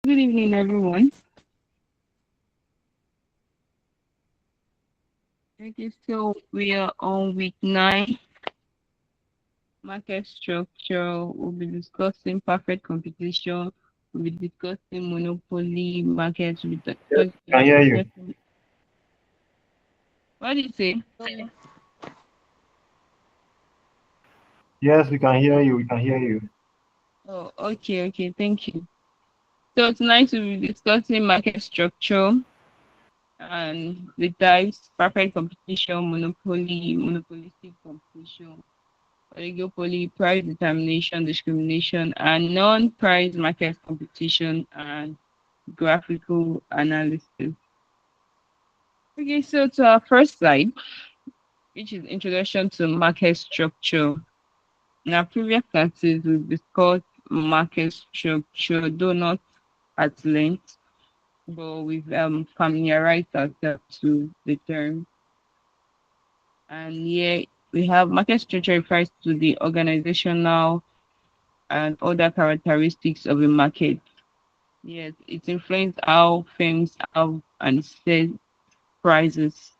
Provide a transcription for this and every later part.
Good evening, everyone. Okay, so we are on week 9, market structure. We'll be discussing perfect competition. We'll be discussing monopoly markets. Yes, we can hear you. What do you say? Yes, we can hear you. We can hear you. Oh, okay, thank you. So tonight we'll be discussing market structure and the types, perfect competition, monopoly, monopolistic competition, oligopoly, price determination, discrimination, and non-price market competition and graphical analysis. Okay, so to our first slide, which is introduction to market structure. In our previous classes, we've discussed market structure, though not at length, but we've familiarized ourselves to the term. And here we have market structure refers to the organizational and other characteristics of a market. Yes, it influences how firms have and set prices.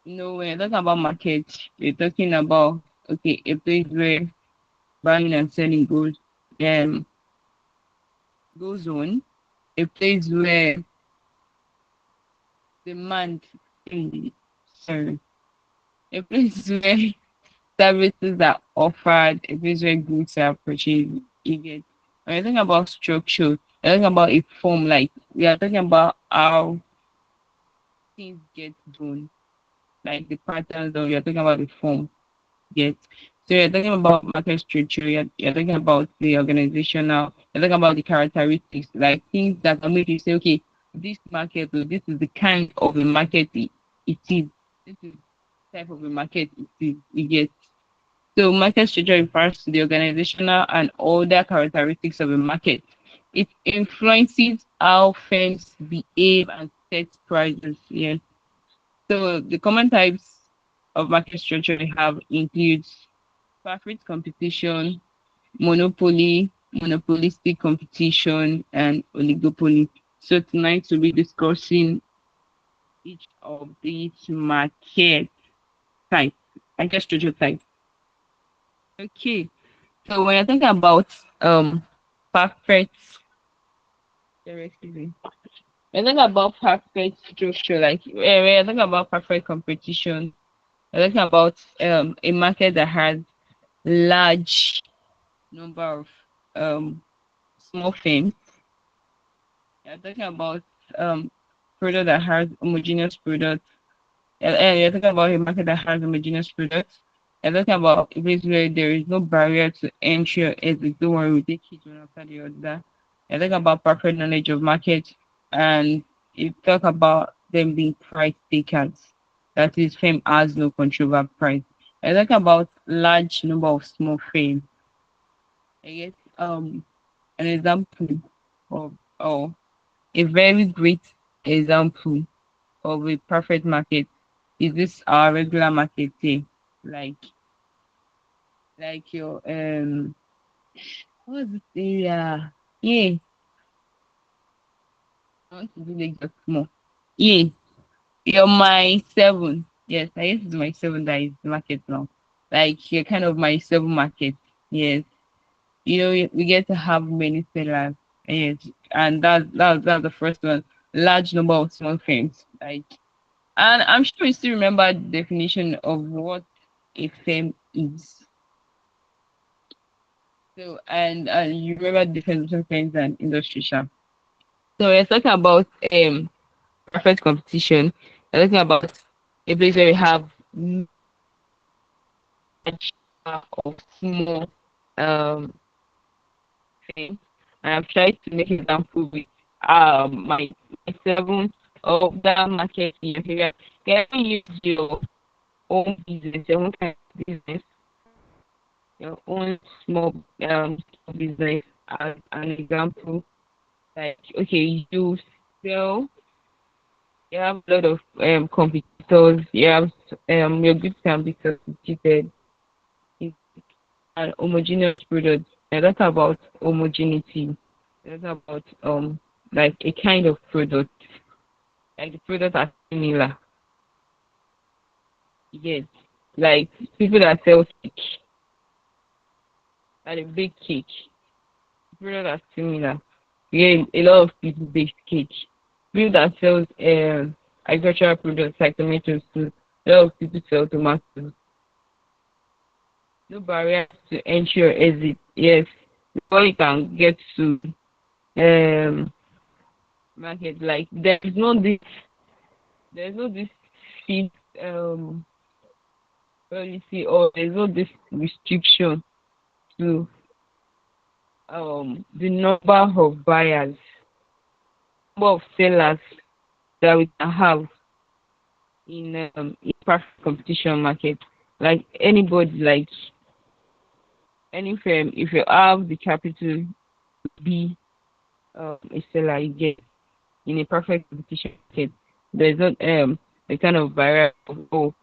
When you're talking about market, you're talking about a place where buying and selling goes on, a place where demand is sorry, a place where services are offered, a place where goods are purchased. You get when you're talking about structure, you're talking about a form, like we are talking about how things get done, like the patterns of you're talking about the form. Yes. So you're talking about market structure, you're talking about the organizational, you're talking about the characteristics, like things that will make you say, okay, this market, or this is the kind of a market it is. This is the type of a market it is. You get. So market structure refers to the organizational and other characteristics of a market. It influences how firms behave and set prices. Yes. So the common types of market structure we have includes perfect competition, monopoly, monopolistic competition, and oligopoly. So tonight we'll be discussing each of these types, market structure types. Okay. So when you're thinking about perfect, sorry, excuse me. When you're thinking about perfect structure, like when you're thinking about perfect competition, you're talking about a market that has large number of um small firms. You're talking about product that has homogeneous products. And you're talking about a market that has homogeneous products. You're talking about a place where there is no barrier to entry or exit. Don't worry, we take each one after the other. You're talking about perfect knowledge of market, and you talk about them being price takers. That is, firm has no control over price. You're talking about large number of small firms. I guess an example of or a very great example of a perfect market is this our regular market here. Like your what's this area? Yeah, I want to do like just small. Yeah, you're my seven. Yes, I used to do my seven that is the market now. Like you're kind of my seven market. Yes. We get to have many sellers. Yes. And that's the first one. Large number of small firms. Like and I'm sure you still remember the definition of what a firm is. So, and you remember the difference between firms and industry shop. So we're talking about perfect competition. We're talking about a place where we have large number of small um firms. And I've tried to make example with my seven of that market in your area. You can use your own business, your own kind of business, your own small business as an example. Like okay, you sell, you have a lot of competitors, you have your goods can be substituted. It's an homogeneous product. I talk about homogeneity. It's about like a kind of product, like the product are similar. Yes, like people that sell cake, like a big cake, product are similar. Yeah, a lot of people bake cake. People that sells agricultural products like tomatoes too. A lot of people sell tomatoes. No barriers to entry or exit. Yes, before you can get to um market, like there's no this fixed policy, or there's no this restriction to the number of buyers, number of sellers that we can have in perfect competition market. Like anybody, like any firm, if you have the capital to be a seller, you get in a perfect competition market. There's not a kind of barrier of, oh,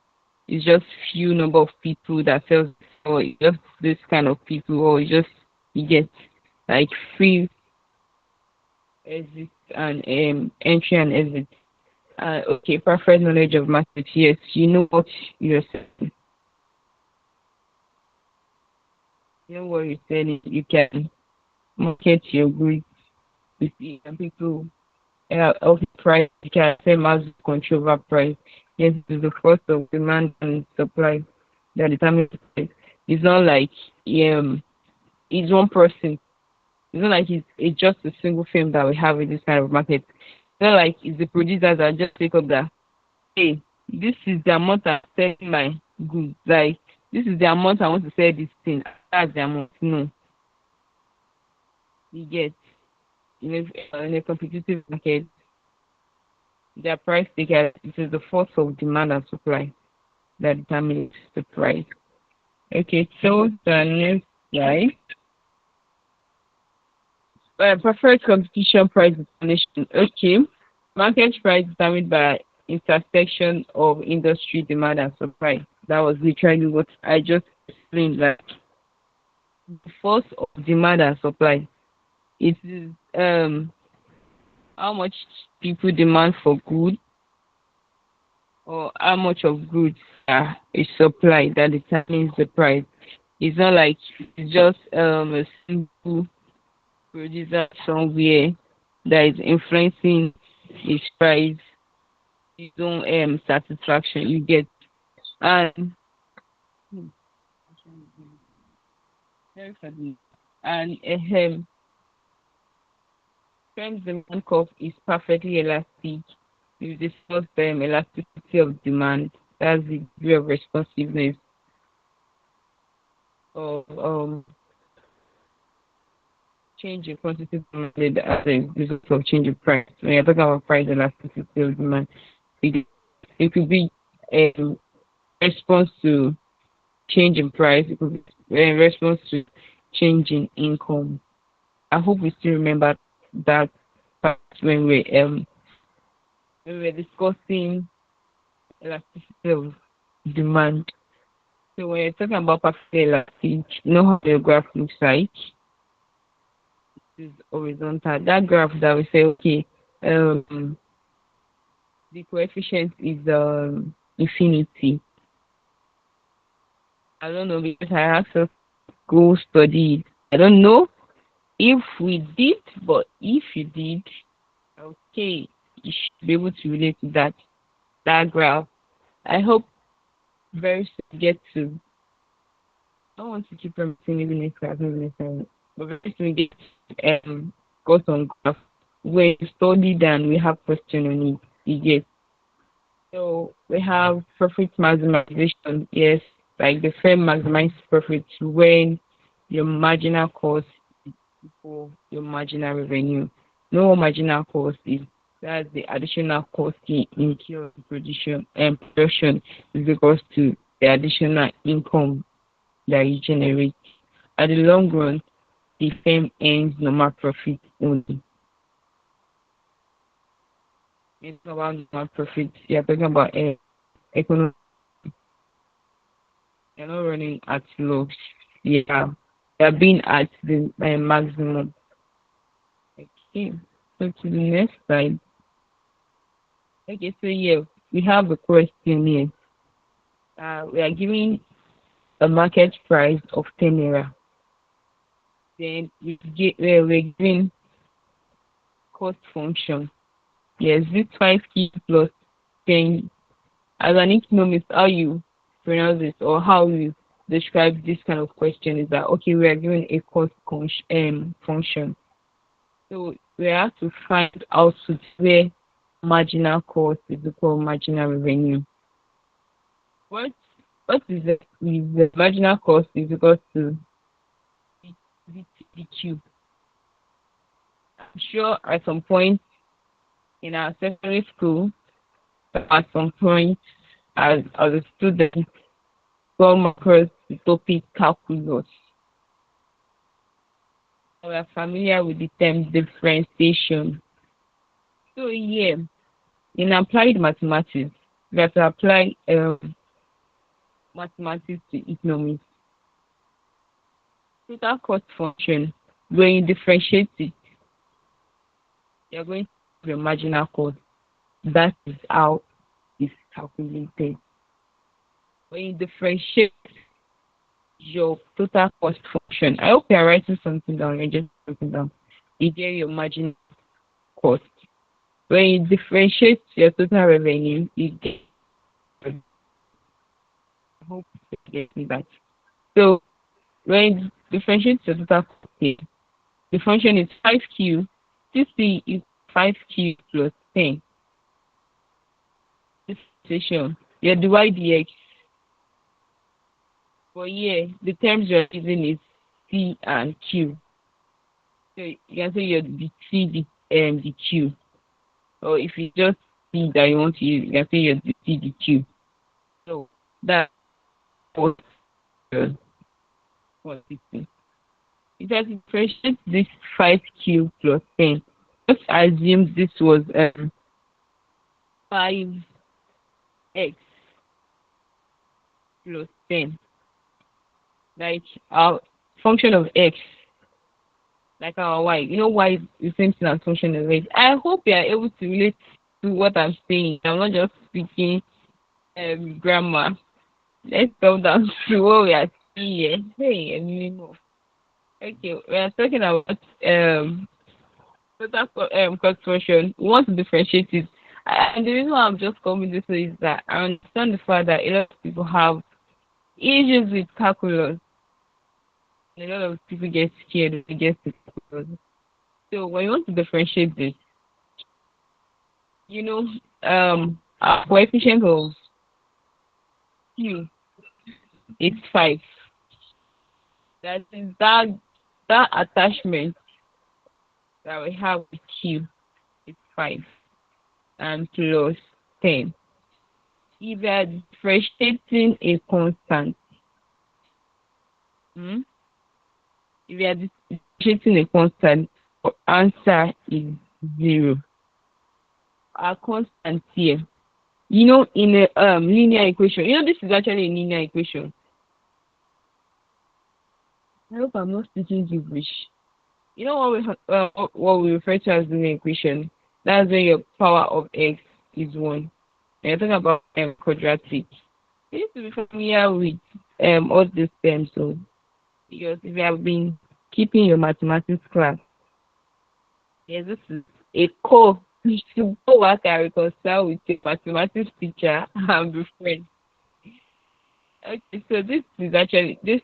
it's just few number of people that sells, or it's just this kind of people, or it's just you get like free exit and entry and exit. Okay, perfect knowledge of market. Yes, you know what you're selling. You know what you're selling. You can market your goods with it, and people of the price. You can sell mass control over price. Yes, it's the force of demand and supply that determines the price. It's not like it's one person. It's not like it's just a single film that we have in this kind of market. It's not like it's the producers that just take up that, hey, this is the amount I'm selling my goods. Like, this is the amount I want to sell this thing. That's the amount. No, you get in a competitive market, their price taker, it is the force of demand and supply that determines the price. Okay, so the next slide. Preferred competition price determination. Okay, market price determined by intersection of industry demand and supply. That was literally what I just explained. Like the force of demand and supply. It is how much people demand for goods, or how much of goods is supplied, that determines the price. It's not like it's just a simple producer somewhere that is influencing his price, his own satisfaction. You get, and very funny. And Firm's demand curve is perfectly elastic. We've discussed elasticity of demand. That's the degree of responsiveness of change in quantity demanded as a result of change in price. When you're talking about price elasticity of demand, it could be a response to change in price. It could be a response to change in income. I hope we still remember that part when we're discussing elasticity of demand. So when you're talking about perfectly elastic, you know how the graph looks like. It is horizontal. That graph that we say, okay, the coefficient is infinity. I don't know, because I asked us to go study it. I don't know if we did, but if you did, okay, you should be able to relate to that graph. I hope very soon we get to. I don't want to keep promising maybe next class, maybe next time, but very soon we get go on graph where we studied and we have question on it. You get. So we have profit maximization. Yes, like the firm maximizes profit when your marginal cost is equal your marginal revenue. No marginal cost is, that's the additional cost in incurred production and production is equals to the additional income that you generate. At the long run, the firm earns normal profit only. It's not about normal profit. You're talking about economic. You're not running at loss. Yeah, you're being at the maximum. Okay. So to the next slide. Okay, so yeah, we have a question here. We are giving a market price of 10 naira. Then we're giving cost function. Yes, this 5k plus 10. As an economist, how you pronounce it or how you describe this kind of question is that okay, we are given a function. So we have to find out where marginal cost is equal to marginal revenue. What what is the marginal cost is equal to the cube. I'm sure at some point in our secondary school, at some point as a student, come across the topic calculus. We are familiar with the term differentiation. So yeah, in applied mathematics, we have to apply mathematics to economics. Total cost function, when you differentiate it, you're going to have your marginal cost. That is how it's calculated. When you differentiate your total cost function, I hope you're writing something down. You're just writing down. You get your marginal cost. When you differentiate your total revenue, you get. I hope you get me that. So when you differentiate your total cost, the function is 5q. CC is 5q plus 10. This situation, your dy dx. For here, the terms you're using is C and Q. So you can say you're the C, the Q. Or if you just C that you want to use, you can say you're the C, the Q. So that's what what it is. It has differentiate this 5Q plus 10. Let's assume this was 5x plus 10. Like our function of x, like our y. You know y is the same thing as function of x. I hope you are able to relate to what I'm saying. I'm not just speaking grammar. Let's go down to what we are seeing here. Hey, a minimum. Okay, we are talking about total cost function. We want to differentiate it. And the reason why I'm just coming this way is that I understand the fact that a lot of people have issues with calculus. A lot of people get scared when they get to calculus. So when you want to differentiate this, you know, our coefficient of q is 5. That is that attachment that we have with q is 5 and plus 10. If you are differentiating a constant, hmm? If you are differentiating a constant, our answer is 0. Our constant here, you know, in a linear equation, you know, this is actually a linear equation. I hope I'm not speaking English. You know what we refer to as linear equation? That's when your power of x is 1. And you're talking about quadratic. You need to be familiar with all these terms, so because if you have been keeping your mathematics class, yes, this is a core. You should go back and reconcile with your mathematics teacher and be friends. Okay, so this is actually this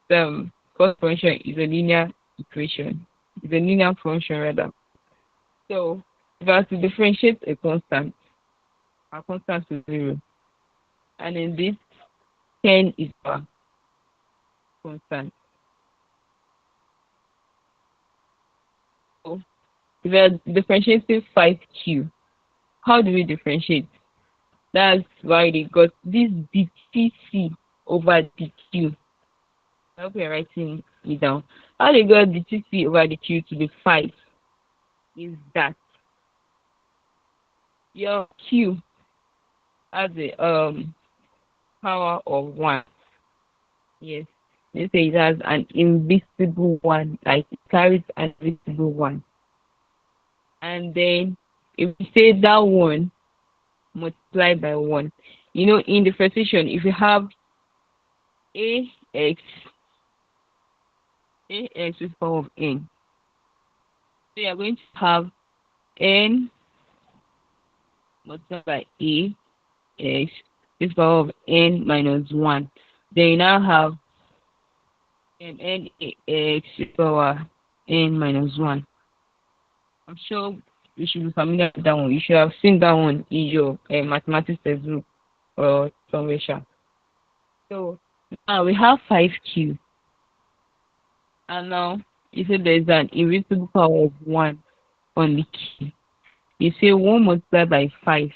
cost function is a linear equation. It's a linear function rather. So if I have to differentiate a constant, our constant is 0. And in this 10 is our constant. So if we are differentiating 5q, how do we differentiate? That's why they got this dtc over dq. I hope you're writing it down. How they got dtc over dq to the 5 is that your q has a power of 1. Yes. They say it has an invisible 1, like it carries an invisible 1. and then if we say that one multiplied by one, in differentiation, if you have ax ax with power of n, so you are going to have n multiplied by ax with power of n minus one. Then you now have n ax with power n minus one. I'm sure you should be familiar with that one. You should have seen that one in your mathematics textbook or somewhere. So now we have 5q, and now you say there's an invisible power of 1 on the q. You say 1 multiplied by 5,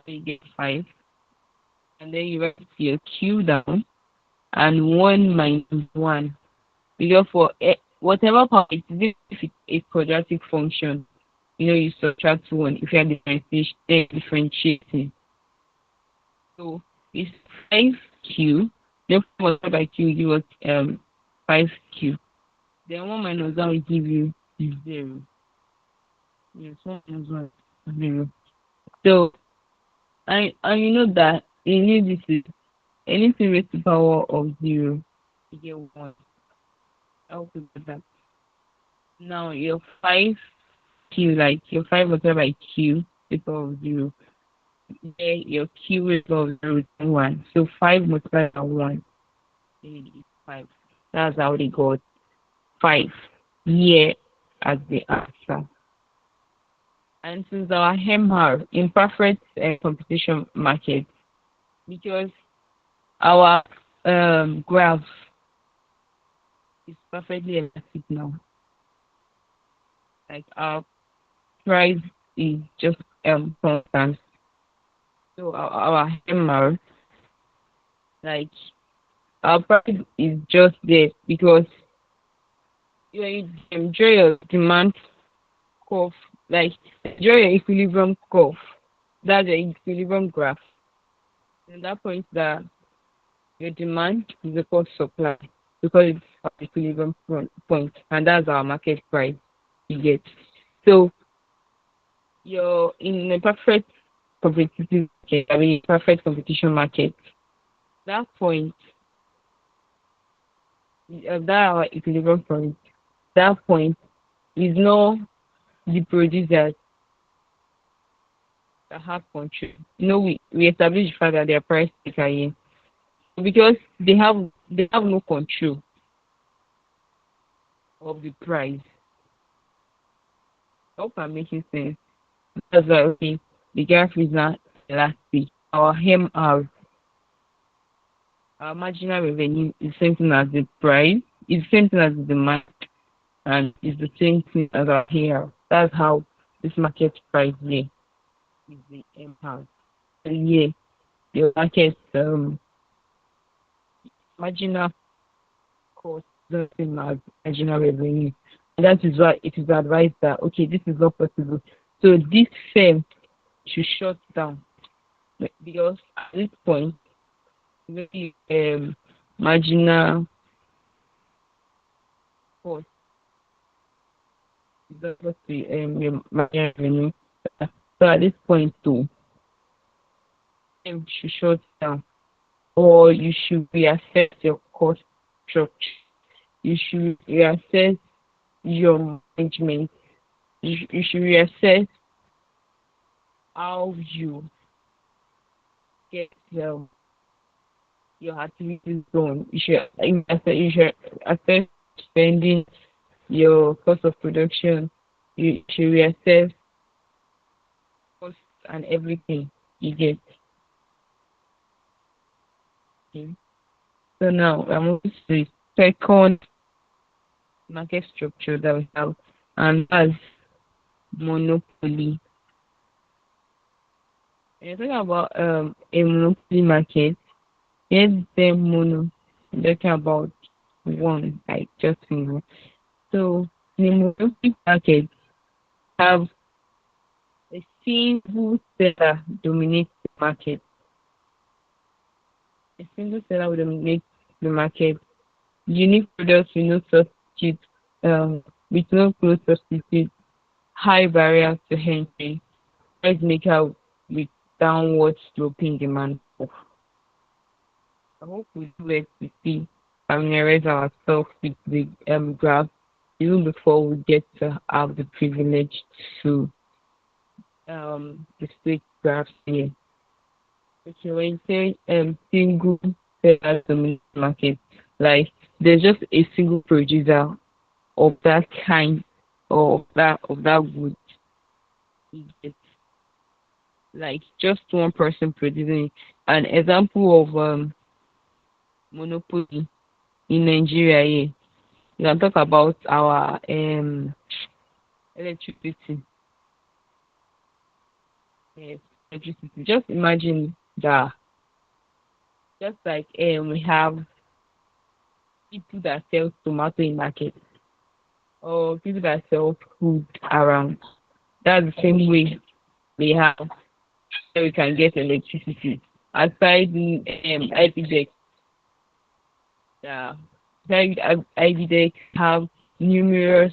you get 5, and then you write your q down, and 1 minus 1. Because for whatever power it is, if it's a quadratic function, you subtract 1 if you are differentiating. So it's 5q. Then 4 multiplied by q give us 5q. Then 1 minus 1 will give you 0. Yes, 1 minus 1 is 0. So and you know that this is anything raised to the power of 0, you get 1. I hope you get that. Now your 5q, like your 5 multiplied by q, the power of 0. Then your q is power of 0 is 1. So 5 multiplied by 1 is 5. That's how they got 5 here as the answer. And since our MR in perfect competition market, because our graph is perfectly elastic now, like our price is just constant. So our MR, like our price is just there because you enjoy your demand curve, like enjoy your equilibrium curve. That's the equilibrium graph. And that point that your demand is equal to supply because it's at equilibrium point, and that's our market price you get. So you're in a perfect competitive market, I mean perfect competition market. That point, that our equilibrium point, that point is not the producers that have control. We establish the fact that their price taker here because they have no control of the price. I hope I'm making sense. That's why the graph is not elastic. Our MR, our marginal revenue is the same thing as the price, is the same thing as the demand, and it's the same thing as our here. That's how this market price here is the MR. And yeah, the market marginal cost the same as marginal revenue. And that is why it is advised that okay, this is not possible. So this firm should shut down because at this point maybe marginal cost is equal to your marginal revenue. So at this point too, you should shut down or you should reassess your cost structure. You should reassess your management. You should reassess how you get your activities done. You should assess spending, your cost of production. You should reassess cost and everything you get. Okay. So now I'm moving to the second market structure that we have, and that's monopoly. When you're talking about a monopoly market, here's the mono. I'm talking about one, like just single. So in a monopoly market, have a single seller dominate the market. A single seller will dominate the market. Unique products with no substitute, with no close substitute. high barriers to entry, price maker with downward sloping demand. I hope we do it to see familiarize ourselves with the graph even before we get to have the privilege to display graphs here. Okay, when you say single seller dominant market, like there's just a single producer of that kind or of that good. It's like just one person producing it. An example of monopoly in Nigeria here. You can talk about our electricity. Yes, electricity. Just imagine that just like we have people that sell tomato in market or people that sell food around. That's the same way we have where we can get electricity. Aside the IPDEC, yeah, aside IPDEC have numerous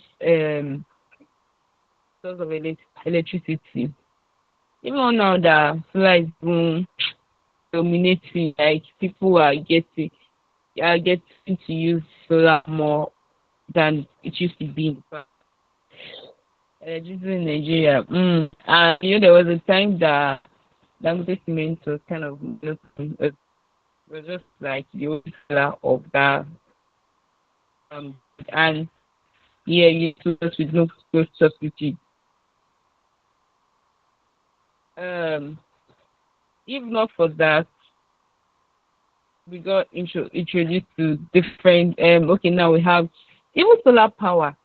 source of electricity. Even now that solar is even dominating, like people are getting to use solar more than it used to be in the past. Electricity in Nigeria. And there was a time that Dangote cement was kind of it was just like the old seller of that um and yeah, just with no substitute. Um if not for that, we got introduced to different okay, now we have even solar power.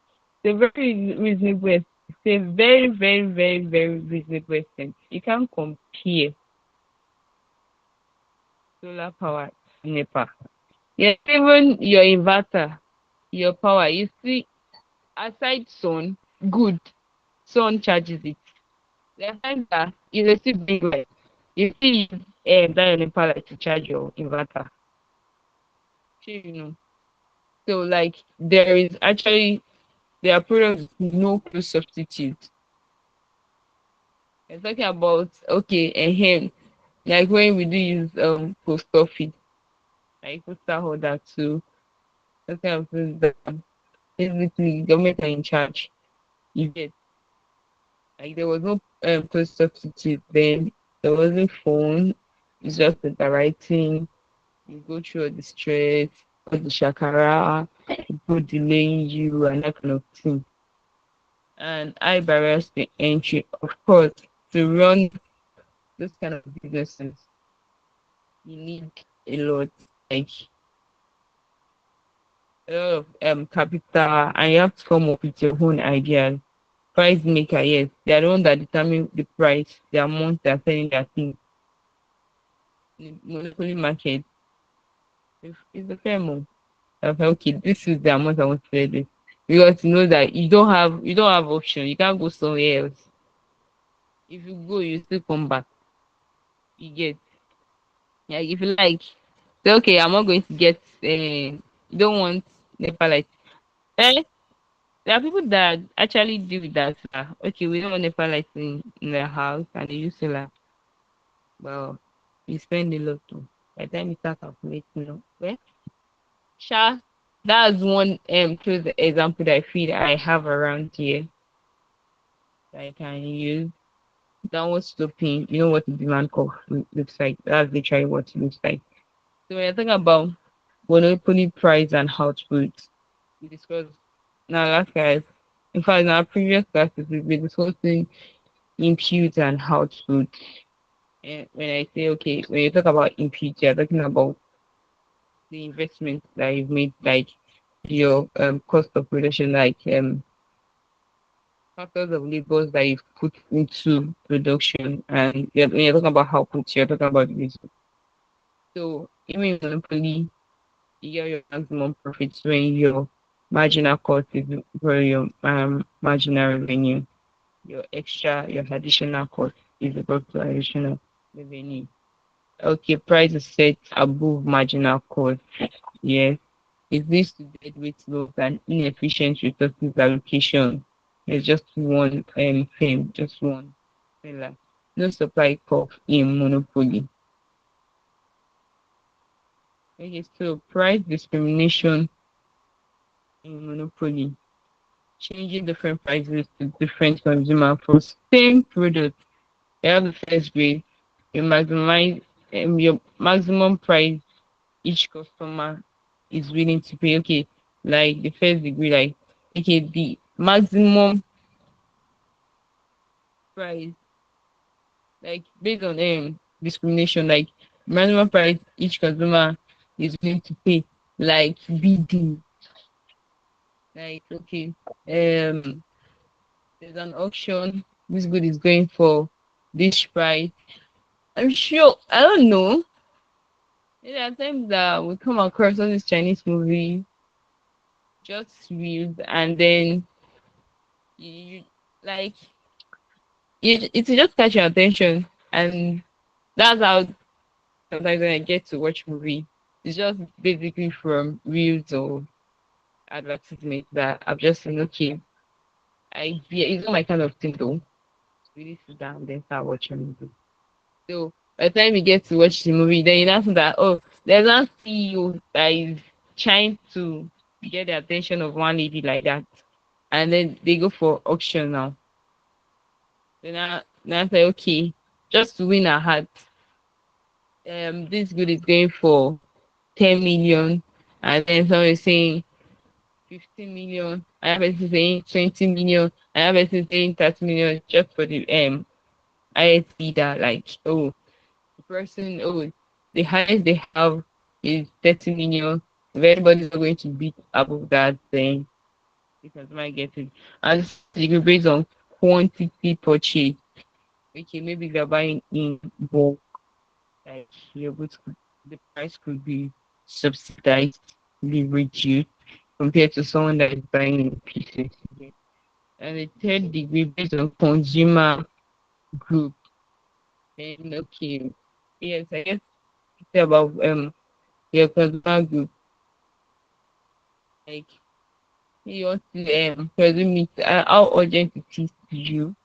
It's a very reasonable it's a very, very, very, very reasonable extent. You can't compare solar power to NEPA. Yeah, even your inverter, your power, you see, aside sun, good, sun charges it. There are times that you dey still bring light. You still use that your NEPA light to charge your inverter. Shey you know. So like there are products with no close substitute. We're talking about okay, like when we do use post office, like postal holder too. That kind of things that basically government are in charge. You get like there was no close substitute then. There wasn't phone. It's just the writing. You go through all the stress, all the shakara, people delaying you and that kind of thing. And high barriers to entry, of course, to run those kind of businesses, you need a lot, like a lot of capital, and you have to come up with your own ideas. Price maker, yes, they are the one that determine the price, the amount they're selling their things. The monopoly market, if it's a fair amount. Okay, this is the amount I want to sell this. Because you know that you don't have option. You can't go somewhere else. If you go, you still come back. You get like if you like say okay, I'm not going to get you don't want NEPA light. Eh, there are people that actually do that. Okay, we don't want NEPA light in their house and they use solar. Well, you spend a lot too. By the time you start calculating, well, sure, that's one close example that I feel I have around here that I can use. Downward sloping, you know what the demand curve looks like. That's literally what it looks like. So when you're talking about monopoly price and output, we discussed now last guys. In fact, in our previous classes, we've been discussing input and output. And when I say okay, when you talk about input, you're talking about the investment that you've made, like your cost of production, like factors of labors that you've put into production, and when you're talking about output, you're talking about the result. So even in monopoly, you get your maximum profits when your marginal cost is equal to your marginal revenue. Your additional cost is equal to additional revenue. Okay, price is set above marginal cost. Yes. It leads to deadweight loss and inefficient resources allocation. There's just one firm, just one seller. No supply curve in monopoly. Okay, so price discrimination in monopoly, changing different prices to different consumer for same product. You have the first grade, you maximize your maximum price each customer is willing to pay. Okay, like the first degree, like okay, the maximum price, like based on discrimination, like maximum price each consumer is willing to pay, like bidding, like okay, there's an auction. This good is going for this price. I'm sure. I don't know. There are times that we come across all this Chinese movie, just reels, and then you like it will just catch your attention, and that's how sometimes when I get to watch movie, it's just basically from reels or advertisements that I've just seen. Okay, yeah, it's not my kind of thing though. Really sit down and then start watching movie. So by the time you get to watch the movie, then you know that oh, there's one CEO that is trying to get the attention of one lady like that, and then they go for auction now. Then I say okay, just to win her heart, this good is going for 10 million, and then someone is saying 15 million, another person saying 20 million, another person saying 30 million just for the highest bidder. Like oh, the person, oh, the highest they have is 30 million. If anybody's not going to beat above that, then the customer gets it. And this is based on quantity purchase. Okay, maybe if you're buying in bulk, like you're able to, the price could be subsidized, be reduced compared to someone that is buying in pieces. Okay. And the third degree based on consumer group. Then okay, yes, I guess it's about your consumer group. Like you want to presume it how urgent it is to you.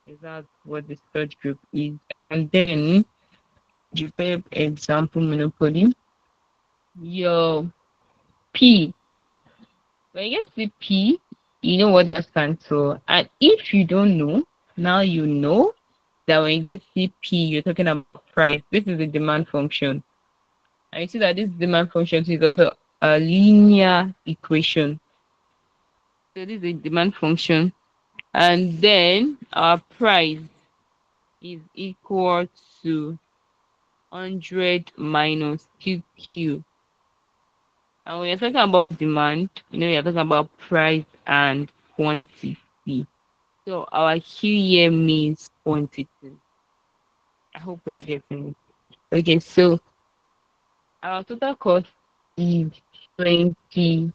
Is that what the third group is? And then JUPEB example monopoly. Your P. When you get to P, you know what that stands for. And if you don't know, now you know that when you get to P, you're talking about price. This is the demand function. And you see that this demand function is also a linear equation. So this is the demand function. And then our price is equal to 100 minus QQ. And when you're talking about demand, you're talking about price and quantity. So our Q here means quantity. I hope you're getting it. Okay, so our total cost is 20Q.